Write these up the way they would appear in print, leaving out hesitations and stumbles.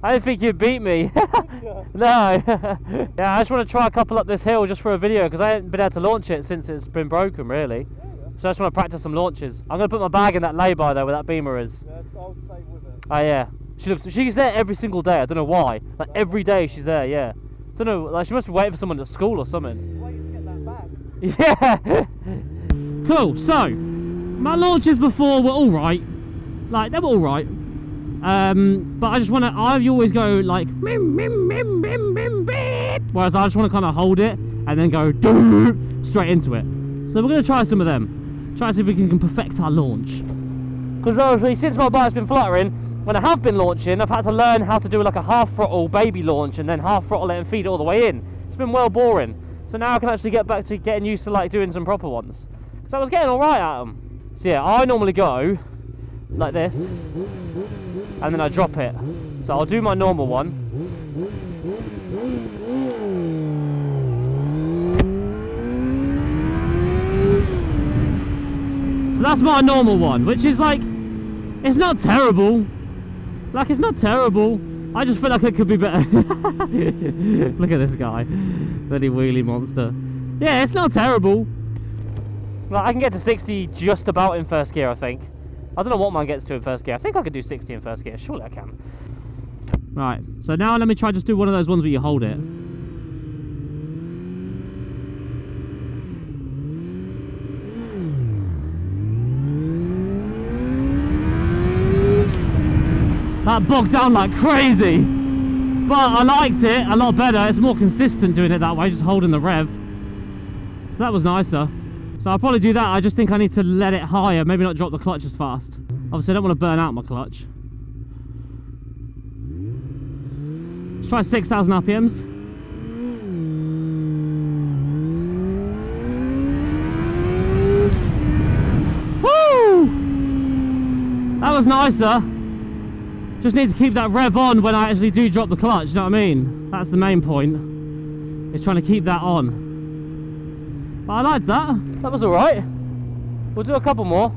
I didn't think you'd beat me. No. Yeah, I just want to try a couple up this hill just for a video because I haven't been able to launch it since it's been broken, really. So I just want to practice some launches. I'm going to put my bag in that lay-by though where that beamer is. Yeah, I'll stay with it. Oh yeah. She's there every single day. I don't know why. Like every day she's there, yeah. I don't know, like she must be waiting for someone at school or something. Waiting to get that back. Yeah. Cool, so my launches before were alright. Like they were alright. But I just want to, I always go like mim, mim, mim, mim, mim, mim, whereas I just want to kind of hold it and then go straight into it. So we're going to try some of them. Try to see if we can perfect our launch. Because obviously since my bike's been fluttering, when I have been launching, I've had to learn how to do like a half throttle baby launch and then half throttle it and feed it all the way in. It's been well boring. So now I can actually get back to getting used to like doing some proper ones. Because I was getting alright at them. So yeah, I normally go like this and then I drop it. So I'll do my normal one. So that's my normal one, which is like, it's not terrible. Like, it's not terrible. I just feel like it could be better. Look at this guy. Bloody wheelie monster. Yeah, it's not terrible. Like, I can get to 60 just about in first gear, I think. I don't know what mine gets to in first gear. I think I could do 60 in first gear. Surely I can. Right, so now let me try just do one of those ones where you hold it. That bogged down like crazy, but I liked it a lot better. It's more consistent doing it that way, just holding the rev. So that was nicer. So I'll probably do that. I just think I need to let it higher, maybe not drop the clutch as fast. Obviously I don't want to burn out my clutch. Let's try 6,000 RPMs. Woo! That was nicer. Just need to keep that rev on when I actually do drop the clutch, you know what I mean? That's the main point, is trying to keep that on. But I liked that. That was alright. We'll do a couple more.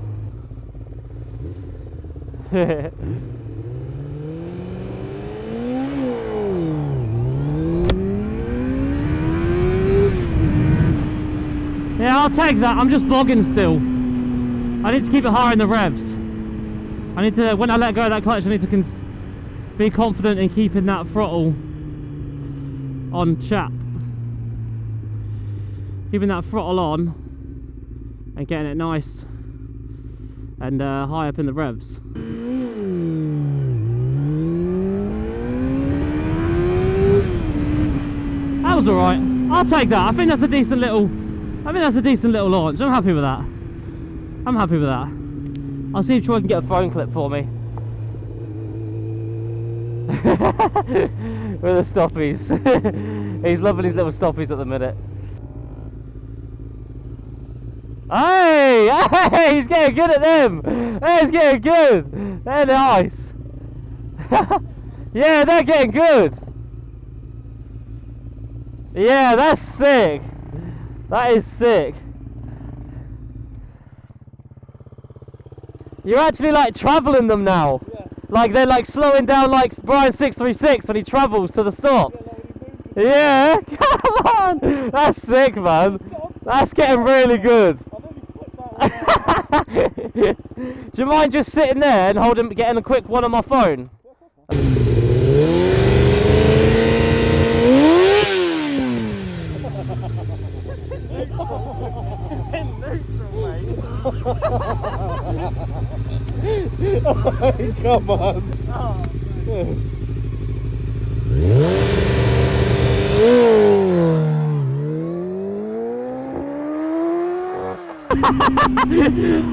Yeah, I'll take that. I'm just bogging still. I need to keep it higher in the revs. I need to, when I let go of that clutch, I need to be confident in keeping that throttle on chap. Keeping that throttle on and getting it nice and high up in the revs. That was alright. I'll take that. I think that's a decent little launch. I'm happy with that. I'm happy with that. I'll see if Troy can get a phone clip for me. With the stoppies. He's loving his little stoppies at the minute. Hey! Hey! He's getting good at them! Hey, he's getting good! They're nice! Yeah, they're getting good! Yeah, that's sick! That is sick! You're actually like travelling them now. Yeah. Like they're like slowing down like Brian 636 when he travels to the stop. Yeah, come on! That's sick, man. That's getting really good. Do you mind just sitting there and getting a quick one on my phone? It's in neutral, mate. Oh, come on. Oh.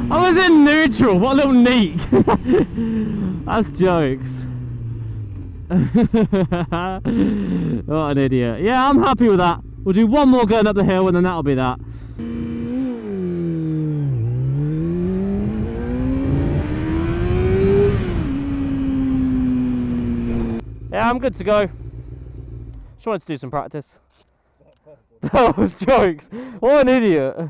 I was in neutral. What a little neek. That's jokes. What an idiot. Yeah, I'm happy with that. We'll do one more going up the hill and then that'll be that. Yeah, I'm good to go. Just wanted to do some practice. That was jokes. What an idiot.